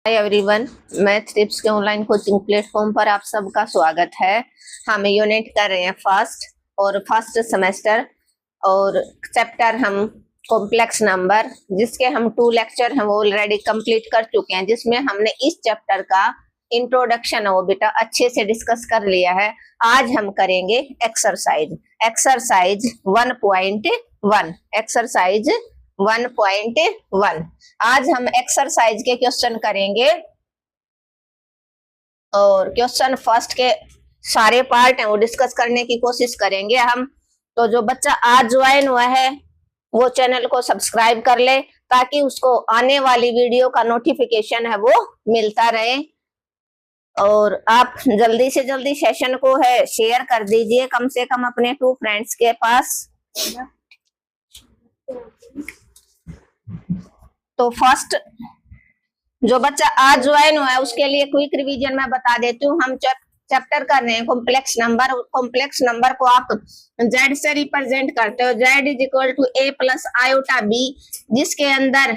Hi everyone, math tips के online coaching platform पर आप सबका स्वागत है। हम यूनिट कर रहे हैं फर्स्ट सेमेस्टर और चैप्टर हम कॉम्प्लेक्स नंबर, जिसके हम 2 लेक्चर हैं वो ऑलरेडी कंप्लीट कर चुके हैं, जिसमें हमने इस चैप्टर का इंट्रोडक्शन है वो बेटा अच्छे से डिस्कस कर लिया है। आज हम करेंगे एक्सरसाइज 1.1। आज हम एक्सरसाइज के क्वेश्चन करेंगे और क्वेश्चन फर्स्ट के सारे पार्ट हैं वो डिस्कस करने की कोशिश करेंगे हम। तो जो बच्चा आज ज्वाइन हुआ है वो चैनल को सब्सक्राइब कर ले ताकि उसको आने वाली वीडियो का नोटिफिकेशन है वो मिलता रहे। और आप जल्दी से जल्दी सेशन को है शेयर कर दीजिए, कम से कम अपने 2 फ्रेंड्स के पास। तो फर्स्ट जो बच्चा आज ज्वाइन हुआ है उसके लिए क्विक रिवीजन मैं बता देती हूँ। हम चैप्टर कर रहे हैं कॉम्प्लेक्स नंबर। कॉम्प्लेक्स नंबर को आप z से रिप्रेजेंट करते हो। z is equal to a plus iota b, जिसके अंदर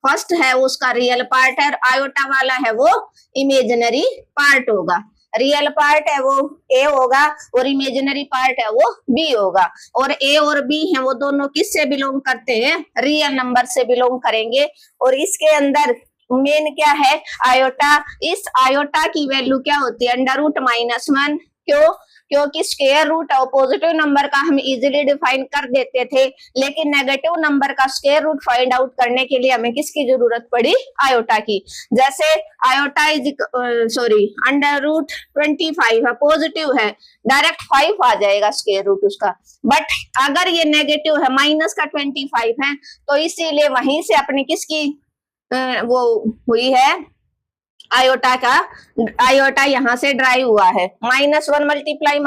फर्स्ट है वो उसका रियल पार्ट है और आयोटा वाला है वो इमेजिनरी पार्ट होगा। रियल पार्ट है वो a होगा और इमेजिनरी पार्ट है वो b होगा। और a और b हैं वो दोनों किससे बिलोंग करते हैं? रियल नंबर से बिलोंग करेंगे। और इसके अंदर मेन क्या है? आयोटा। इस आयोटा की वैल्यू क्या होती है? √-1। क्यों? क्योंकि स्क्वायर रूट और पॉजिटिव नंबर का हम इजीली डिफाइन कर देते थे, लेकिन नेगेटिव नंबर का स्क्वायर रूट फाइंड आउट करने के लिए हमें किसकी जरूरत पड़ी? आयोटा की। जैसे आयोटा इज √25 है, पॉजिटिव है, डायरेक्ट 5 आ जाएगा स्क्वायर रूट उसका। बट अगर ये नेगेटिव है, माइनस का 25 है, तो इसीलिए वहीं से अपनी किसकी वो हुई है? आयोटा का। आयोटा यहाँ से ड्राइव हुआ है। -1 मल्टीप्लाई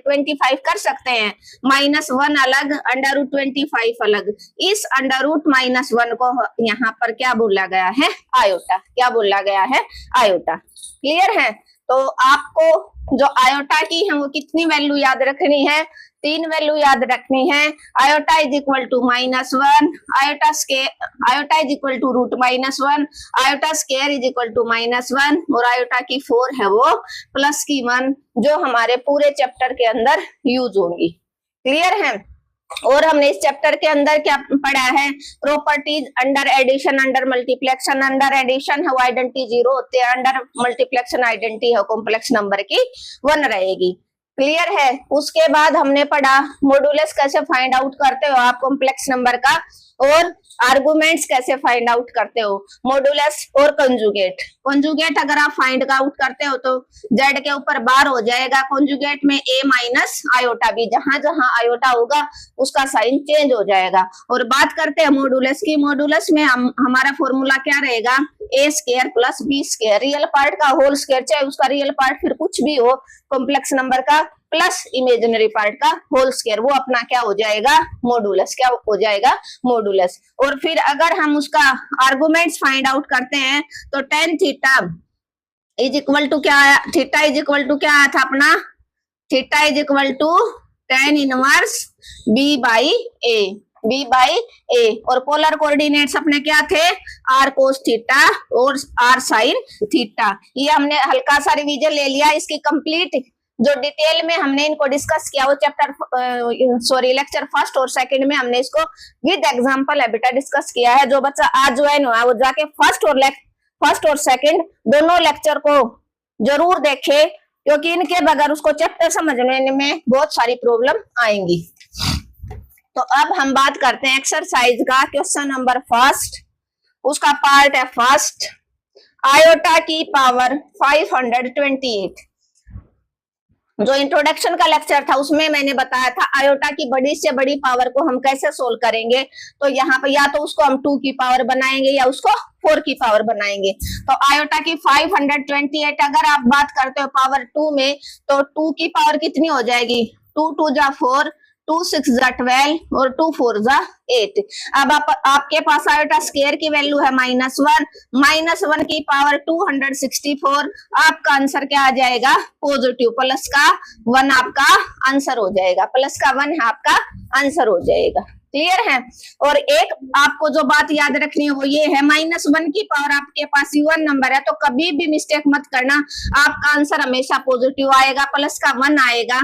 25 कर सकते हैं। -1 अलग, √25 अलग। इस √-1 को यहाँ पर क्या बोला गया है? आयोटा। क्या बोला गया है? आयोटा। क्लियर है? तो आपको जो आयोटा की है वो कितनी वैल्यू याद रखनी है? 3 वैल्यू याद रखनी है। Iota is equal to -1, iota is equal to √-1, iota square is equal to -1 और आयोटा की 4 है वो प्लस की 1, जो हमारे पूरे चैप्टर के अंदर यूज होंगी। क्लियर है? और हमने इस चैप्टर के अंदर क्या पढ़ा है? Properties under addition, under multiplication. Under addition है वो आइडेंटिटी 0 होते हैं, अंडर मल्टीप्लेक्शन आइडेंटिटी है कॉम्प्लेक्स नंबर की 1 रहेगी। क्लियर है? उसके बाद हमने पढ़ा मॉडुलस कैसे फाइंड आउट करते हो आप कॉम्प्लेक्स नंबर का, और आर्गुमेंट्स कैसे फाइंड आउट करते हो। मॉडुलस और कंजुगेट। कंजुगेट अगर आप फाइंड आउट करते हो तो z के ऊपर बार हो जाएगा, कंजुगेट में a माइनस आयोटा b, जहां जहां आयोटा होगा उसका साइन चेंज हो जाएगा। और बात करते हैं मॉडुलस की। मॉडुलस में हमारा फॉर्मूला क्या रहेगा? a square plus b square. Real part का होल स्क्वायर, चाहे उसका रियल पार्ट फिर कुछ भी हो कॉम्प्लेक्स नंबर का, प्लस इमेजिनरी पार्ट का होल स्क्वायर, वो अपना क्या हो जाएगा? मॉडुलस। क्या हो जाएगा? मॉडुलस। और फिर अगर हम उसका आर्गुमेंट्स फाइंड आउट करते हैं तो tan theta is equal to क्या आया? थीटा इज इक्वल टू क्या आया था अपना? Theta is equal to tan inverse b by a। और पोलर कोऑर्डिनेट्स अपने क्या थे? r cos थीटा और r sin थीटा। ये हमने हल्का सा रिवीजन ले लिया। इसकी कंप्लीट जो डिटेल में हमने इनको डिस्कस किया वो लेक्चर फर्स्ट और सेकंड में हमने इसको विद एग्जांपल है बेटा डिस्कस किया है। जो बच्चा आज ज्वाइन हुआ है वो जाके फर्स्ट और सेकंड दोनों लेक्चर को जरूर देखे, क्योंकि इनके बगैर उसको चैप्टर समझने में बहुत सारी प्रॉब्लम आएंगी। तो अब हम बात करते हैं एक्सरसाइज का क्वेश्चन नंबर फर्स्ट। उसका पार्ट है फर्स्ट, आयोटा की पावर 528। जो इंट्रोडक्शन का लेक्चर था उसमें मैंने बताया था आयोटा की बड़ी से बड़ी पावर को हम कैसे सोल्व करेंगे। तो यहाँ पर या तो उसको हम 2 की पावर बनाएंगे या उसको 4 की पावर बनाएंगे। तो आयोटा की 528 अगर आप बात करते हो पावर 2 में, तो 2 की पावर कितनी हो जाएगी? 2 2 जा 4, 2 6 जा 12 और 2 4 जा 8। अब आपके पास आयोटा स्क्वायर की वैल्यू है -1 की पावर 264। आपका आंसर क्या आ जाएगा? पॉजिटिव। प्लस का 1 आपका आंसर हो जाएगा। प्लस का 1 है आपका आंसर हो जाएगा। क्लियर है। और एक आपको जो बात याद रखनी है वो ये है, -1 की पावर आपके पास इवन नंबर है तो कभी भी मिस्टेक मत करना, आपका आंसर हमेशा पॉजिटिव आएगा, प्लस का 1 आएगा।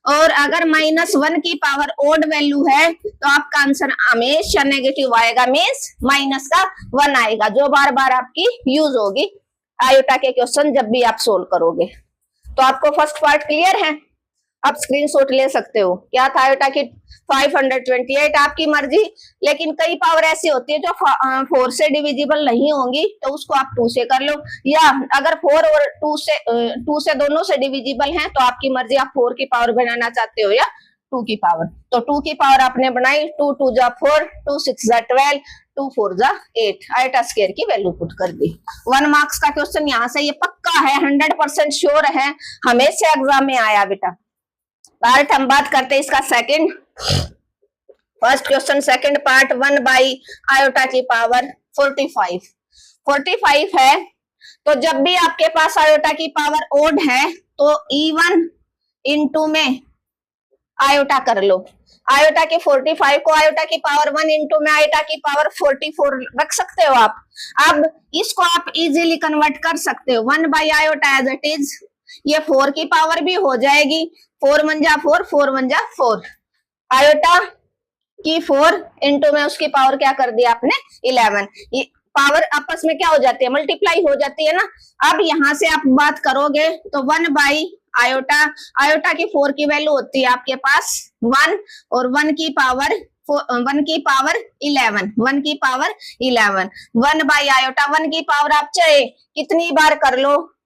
और अगर -1 की पावर ओड वैल्यू है तो आपका आंसर हमेशा नेगेटिव आएगा, मीन्स माइनस का 1 आएगा, जो बार बार आपकी यूज होगी आयोटा के क्वेश्चन जब भी आप सोल्व करोगे। तो आपको फर्स्ट पार्ट क्लियर है, आप स्क्रीनशॉट ले सकते हो। क्या था आयोटा की 528, आपकी मर्जी, लेकिन कई पावर ऐसी होती है जो 4 से डिविजिबल नहीं होंगी तो उसको आप 2 से कर लो, या अगर 4 और 2 से दोनों से डिविजिबल हैं तो आपकी मर्जी, आप 4 की पावर बनाना चाहते हो या 2 की पावर। तो 2 की पावर आपने बनाई, 2 2 जा 4, 2 6 जा 12, 2 4 जा 8, आयोटा स्क्वायर की वैल्यू पुट कर दी। 1 मार्क्स का क्वेश्चन यहाँ से ये पक्का है, 100% श्योर है, हमेशा एग्जाम में आया बेटा। पार्ट हम बात करते हैं इसका second, first question second part, 1 by iota की पावर 45 है। तो जब भी आपके पास आयोटा की पावर ओड है तो इवन इनटू में आयोटा कर लो। आयोटा के 45 को आयोटा की पावर 1 इंटू में आयोटा की पावर 44 रख सकते हो आप। अब इसको आप इजीली कन्वर्ट कर सकते हो, 1 by iota as it is, ये 4 की पावर भी हो जाएगी, 4 1 जा 4, 4 1 जा 4, आयोटा की 4 इंटू में उसकी पावर क्या कर दिया आपने 11, ये पावर आपस में क्या हो जाती है, मल्टीप्लाई हो जाती है ना। अब यहां से आप बात करोगे तो 1 बाई आयोटा, आयोटा की 4 की वैल्यू होती है आपके पास 1, और 1 की पावर 11, 1 बाई आयोटा, 1 की पावर आप चाहे कितनी बार कर लो,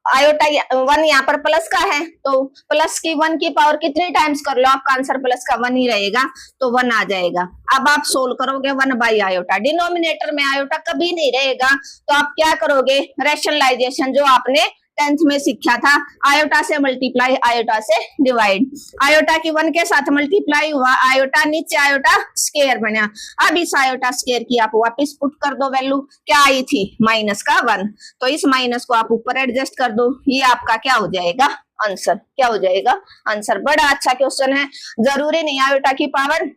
आयोटा 1 यहाँ पर प्लस का है तो प्लस की 1 की पावर कितने टाइम्स कर लो, आपका आंसर प्लस का 1 ही रहेगा तो 1 आ जाएगा। अब आप सोल्व करोगे 1 बाई आयोटा, डिनोमिनेटर में आयोटा कभी नहीं रहेगा तो आप क्या करोगे, रैशनलाइजेशन जो आपने 10th में सीखा था, आयोटा से मल्टीप्लाई, आयोटा से डिवाइड, आयोटा की 1 के साथ मल्टीप्लाई हुआ, आयोटा नीचे आयोटा स्क्वायर बना। अब इस आयोटा स्क्वायर की आप वापस पुट कर दो वैल्यू, क्या आई थी माइनस का 1, तो इस माइनस को आप ऊपर एडजस्ट कर दो, ये आपका क्या हो जाएगा आंसर, क्या हो जाएगा आंसर। बड़ा अच्छा क्वेश्चन है, जरूरी नहीं आयोटा की पावर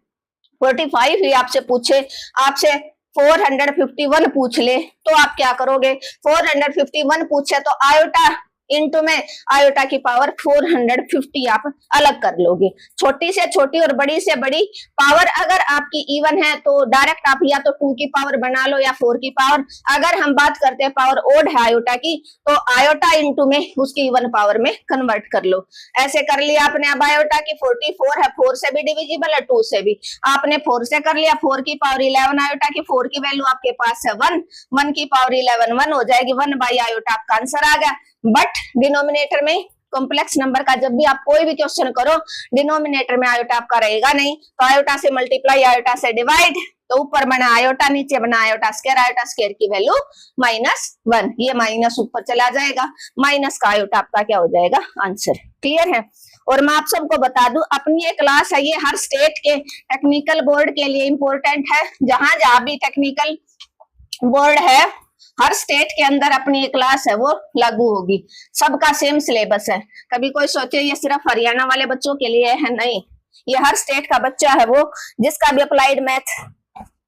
45 ही आपसे पूछे, आपसे 451 पूछ ले तो आप क्या करोगे, 451 पूछे तो आयोटा इनटू में आयोटा की पावर 450 आप अलग कर लोगे। छोटी से छोटी और बड़ी से बड़ी पावर अगर आपकी इवन है तो डायरेक्ट आप या तो 2 की पावर बना लो या 4 की पावर। अगर हम बात करते हैं पावर ओड है आयोटा की तो आयोटा इनटू में उसकी इवन पावर में कन्वर्ट कर लो। ऐसे कर लिया आपने। अब आयोटा की 44 है, 4 से भी डिविजिबल है, 2 से भी, आपने 4 से कर लिया, 4 की पावर 11, आयोटा की 4 की वैल्यू आपके पास है 1, 1 की पावर 11 1 हो जाएगी, 1 बाई आयोटा आपका आंसर आ गया। बट डिनोमिनेटर में कॉम्प्लेक्स नंबर का जब भी आप कोई भी क्वेश्चन करो डिनोमिनेटर में आयोटा आपका रहेगा नहीं, तो आयोटा से मल्टीप्लाई, आयोटा से डिवाइड, तो ऊपर बना आयोटा, नीचे बना आयोटा स्क्वायर की वैल्यू -1, ये माइनस ऊपर चला जाएगा, माइनस का आयोटा आपका क्या हो जाएगा आंसर। क्लियर है। और मैं आप सबको बता दूं अपनी एक क्लास है, ये हर स्टेट के टेक्निकल बोर्ड के लिए इंपॉर्टेंट है, जहां जहां भी टेक्निकल बोर्ड है हर स्टेट के अंदर अपनी एक क्लास है वो लागू होगी, सबका सेम सिलेबस है। कभी कोई सोचे ये सिर्फ हरियाणा वाले बच्चों के लिए है, नहीं, ये हर स्टेट का बच्चा है वो जिसका भी अप्लाइड मैथ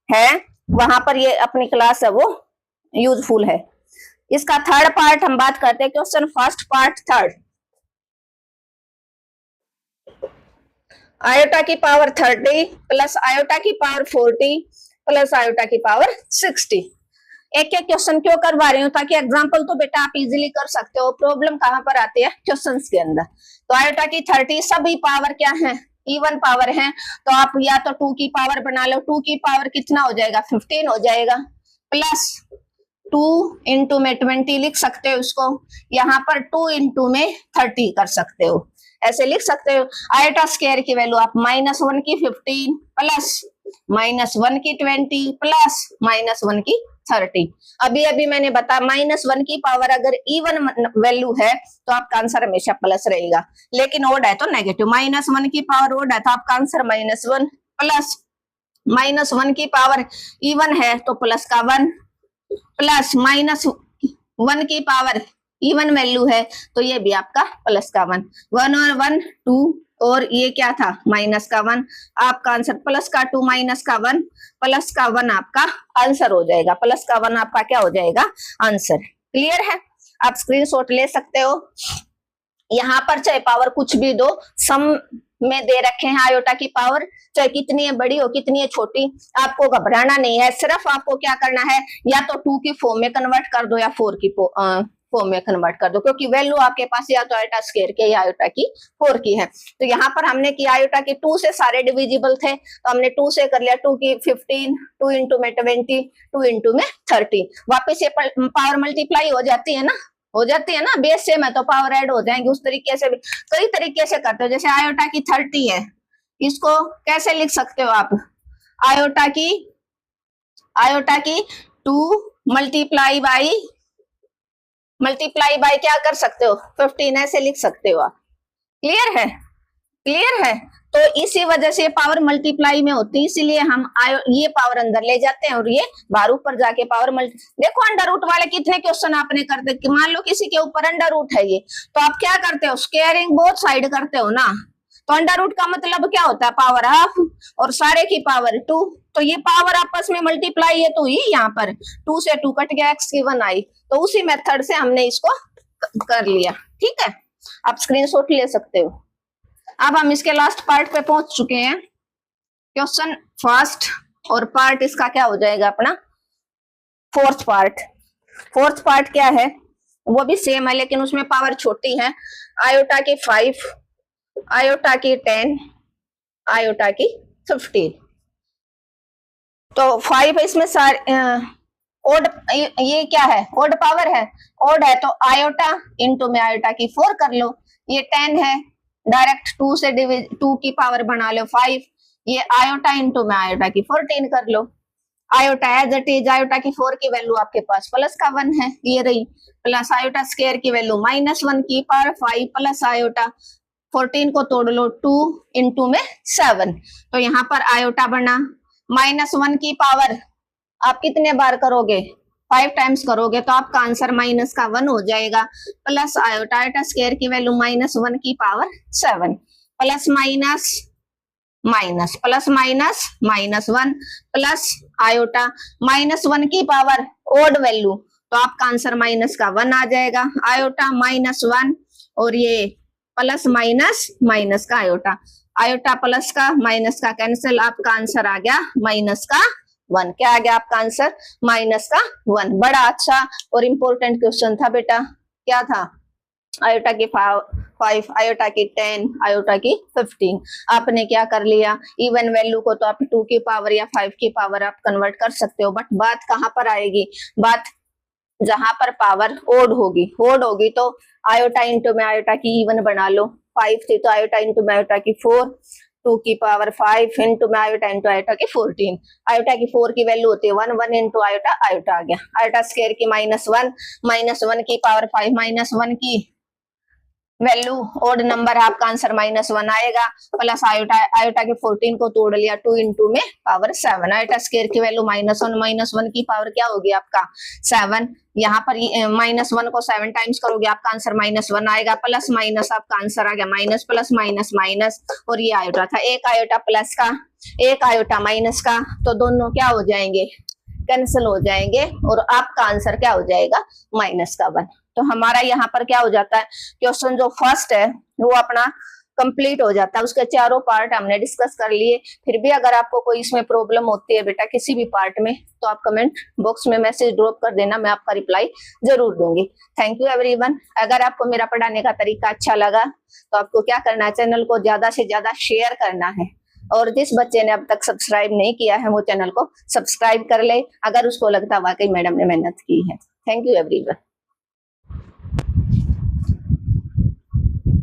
है वहां पर ये अपनी क्लास है वो यूजफुल है। इसका थर्ड पार्ट हम बात करते हैं, question first part third, iota की पावर 30 प्लस आयोटा की पावर 40 प्लस आयोटा की पावर 60। एक एक क्वेश्चन क्यों करवा रही हूँ, ताकि एग्जांपल तो बेटा आप इजीली कर सकते हो, प्रॉब्लम कहां पर आती है क्वेश्चंस के अंदर। तो आयोटा की 30 सभी पावर क्या है, इवन पावर है, तो आप या तो 2 की पावर बना लो, 2 की पावर कितना हो जाएगा 15 हो जाएगा, प्लस 2 इंटू में 20 लिख सकते हो उसको, यहाँ पर 2 इंटू में 30 कर सकते हो, ऐसे लिख सकते हो। आयोटा स्क्वायर की वैल्यू आप -1 की 15 प्लस -1 की 20 प्लस -1 की 30। अभी अभी मैंने बताया -1 की पावर अगर इवन वैल्यू है तो आपका आंसर हमेशा प्लस रहेगा, लेकिन ओड है तो नेगेटिव। -1 की पावर ओड है तो आपका आंसर -1 प्लस -1 की पावर इवन है तो प्लस का 1 प्लस -1 की पावर इवन वैल्यू है तो ये भी आपका प्लस का 1 1 और 1 2 और ये क्या था माइनस का 1, आपका आंसर प्लस का 2 माइनस का 1 प्लस का 1 आपका आंसर हो जाएगा, प्लस का 1 आपका क्या हो जाएगा आंसर। क्लियर है, आप स्क्रीनशॉट ले सकते हो। यहाँ पर चाहे पावर कुछ भी दो, सम में दे रखे हैं आयोटा की पावर, चाहे कितनी है बड़ी हो कितनी है छोटी, आपको घबराना नहीं है। सिर्फ आपको क्या करना है, या तो 2 की फॉर्म में कन्वर्ट कर दो या 4 की फॉर्म में कन्वर्ट कर दो, क्योंकि वैल्यू आपके पास या तो आयोटा स्क्वायर की या आयोटा की 4 की है। तो यहाँ पर हमने किया आयोटा की 2 से सारे डिविजिबल थे, तो हमने 2 से कर लिया, 2 की 15, 2 इंटू में 20, 2 इंटू में 30। वापिस ये पावर मल्टीप्लाई हो जाती है ना, हो जाती है ना, बेस सेम है तो पावर ऐड हो जाएंगे। उस तरीके से भी कई तरीके से करते हो, जैसे आयोटा की 30 है, इसको कैसे लिख सकते हो आप, आयोटा की 2 मल्टीप्लाई बाई क्या कर सकते हो 15 ऐसे लिख सकते हो आप। क्लियर है, क्लियर है। तो इसी वजह से पावर मल्टीप्लाई में होती है, इसीलिए हम ये पावर अंदर ले जाते हैं और ये बाहर ऊपर जाके पावर देखो अंडर रूट वाले कितने क्वेश्चन आपने करते, मान लो किसी के ऊपर अंडर रूट है ये, तो आप क्या करते हो स्क्वायरिंग बोथ साइड करते हो ना। तो अंडर रूट का मतलब क्या होता है पावर हाफ और सारे की पावर 2, तो ये पावर आपस में मल्टीप्लाई है, तो ही यहाँ पर 2 से 2 कट गया, x की 1 आई, तो उसी मेथड से हमने इसको कर लिया। ठीक है, आप स्क्रीनशॉट ले सकते हो। अब हम इसके लास्ट पार्ट पे पहुंच चुके हैं, क्वेश्चन फर्स्ट, और पार्ट इसका क्या हो जाएगा अपना फोर्थ पार्ट। फोर्थ पार्ट क्या है, वो भी सेम है लेकिन उसमें पावर छोटी है, आयोटा की 5, आयोटा की 10, आयोटा की 15। तो 5 इसमें सारे ओड, ये क्या है ओड पावर है, ओड है तो आयोटा इंटू में आयोटा की 4 कर लो, ये 10 है डायरेक्ट 2 से 2 की पावर बना लो 5, ये आयोटा इंटू में आयोटा की 14 कर लो। Iota as it is, iota की 4 की वैल्यू आपके पास प्लस का 1 है, ये रही, प्लस आयोटा स्क्वायर की वैल्यू -1 की पावर 5 प्लस आयोटा 14 को तोड़ लो 2 इंटू में 7, तो यहाँ पर आयोटा बना -1 की पावर आप कितने बार करोगे 5 टाइम्स करोगे, तो आपका आंसर -1 हो जाएगा, प्लस आयोटा, आयोटा स्क्वायर की वैल्यू -1 की power 7 plus minus minus plus minus -1 plus iota -1 की पावर ओड वैल्यू, तो आपका आंसर -1 आ जाएगा, आयोटा -1 और ये प्लस माइनस का आयोटा, आयोटा प्लस का माइनस का कैंसिल, आपका आंसर आ गया -1। क्या आ गया आपका आंसर -1। बड़ा अच्छा और इम्पोर्टेंट क्वेश्चन था बेटा, क्या था आयोटा की 5, आयोटा की 10, आयोटा की 15। आपने क्या कर लिया, इवन वैल्यू को तो आप 2 की पावर या 5 की पावर आप कन्वर्ट कर सकते हो, बट बात कहाँ पर आएगी, बात जहां पर पावर ओड होगी तो आयोटा इंटू में आयोटा की इवन बना लो, 5 थी तो आयोटा इंटू में आयोटा की 4, 2 की पावर 5 इंटू में आयोटा इंटू आयोटा की 14, आयोटा की 4 की वैल्यू होती है 1 इंटू आयोटा, आयोटा आ गया, आयोटा स्क्वायर की -1 की पावर 5 -1 की वैल्यू ओड नंबर है, आपका आंसर -1 आएगा, प्लस आयोटा के 14 को तोड़ लिया 2 इंटू में पावर 7, आयोटा स्क्वायर की वैल्यू -1 की पावर क्या होगी आपका 7, यहाँ पर -1 को 7 टाइम्स करोगे आपका आंसर -1 आएगा, प्लस माइनस आपका आंसर आ गया माइनस प्लस माइनस, और ये आयोटा था, एक आयोटा प्लस का एक आयोटा माइनस का, तो दोनों क्या हो जाएंगे कैंसिल हो जाएंगे और आपका आंसर क्या हो जाएगा -1। तो हमारा यहाँ पर क्या हो जाता है, क्वेश्चन जो फर्स्ट है वो अपना कंप्लीट हो जाता है, उसके चारों पार्ट हमने डिस्कस कर लिए। फिर भी अगर आपको कोई इसमें प्रॉब्लम होती है बेटा किसी भी पार्ट में, तो आप कमेंट बॉक्स में मैसेज ड्रॉप कर देना, मैं आपका रिप्लाई जरूर दूंगी। Thank you everyone. अगर आपको मेरा पढ़ाने का तरीका अच्छा लगा तो आपको क्या करना है, चैनल को ज्यादा से ज्यादा शेयर करना है, और जिस बच्चे ने अब तक सब्सक्राइब नहीं किया है वो चैनल को सब्सक्राइब कर ले, अगर उसको लगता वाकई मैडम ने मेहनत की है। Thank you everyone.